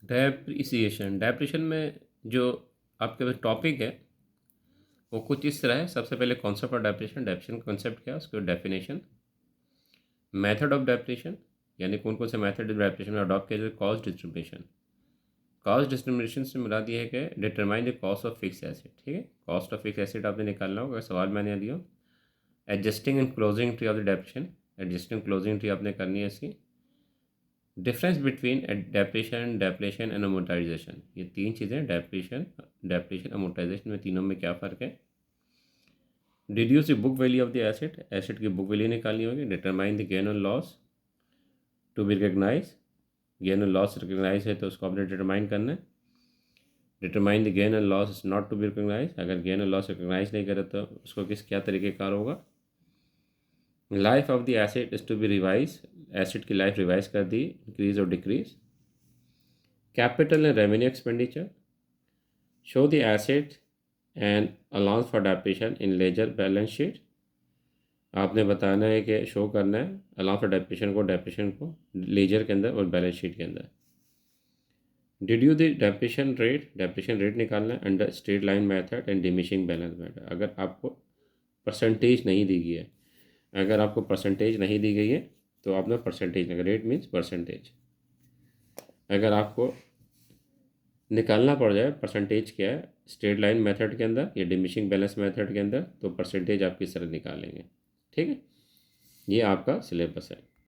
Depreciation में जो आपके पास टॉपिक है वो कुछ इस तरह है। सबसे पहले concept of depreciation, depreciation concept क्या है, उसकी डेफिनेशन, मेथड ऑफ डेप्रिसिएशन यानी कौन कौन से मेथड डेप्रिसिएशन में अडॉप्ट किया जाए, कॉस्ट डिस्ट्रीब्यूशन। कॉस्ट डिस्ट्रीब्यूशन से मुराद ये है कि determine the cost of fix asset. ठीक है, कॉस्ट ऑफ फिक्स एसेट आपने निकालना होगा, सवाल मैंने दिया। Adjusting and closing tree of the depreciation, adjusting closing tree आपने करनी है इसकी। Difference between depreciation, depletion and amortisation, ये तीन चीज़ें, डेप्रिसिएशन, डेप्लेशन, अमोर्टाइजेशन में तीनों में क्या फ़र्क है। Deduce the book value of the asset, asset की बुक वैल्यू निकालनी होगी। डिटरमाइन द गेन और loss to be recognise, gain और लॉस रिकग्नाइज है तो उसको आपने डिटरमाइन करना है। डिटरमाइन द गेन और loss is not to be recognise, अगर गेन और लॉस रिकग्नाइज नहीं करे तो उसको क्या तरीक़ेकार होगा। Life of the asset is to be revise, asset की लाइफ रिवाइज कर दी, इंक्रीज और decrease. Capital and revenue expenditure, show the asset and allowance for depreciation in ledger balance sheet, आपने बताना है कि शो करना है अलाउंस फॉर डेप्रिसिएशन को लेजर के अंदर और बैलेंस शीट के अंदर। डिड्यू द डेप्रिसिएशन रेट निकालना है under straight line method and diminishing balance method. अगर आपको परसेंटेज नहीं दी गई है, अगर आपको परसेंटेज नहीं दी गई है तो आपने परसेंटेज लगा, रेट मीन्स परसेंटेज। अगर आपको निकालना पड़ जाए परसेंटेज क्या है स्ट्रेट लाइन मेथड के अंदर या डिमिनिशिंग बैलेंस मेथड के अंदर, तो परसेंटेज आप किस तरह निकालेंगे। ठीक है, ये आपका सिलेबस है।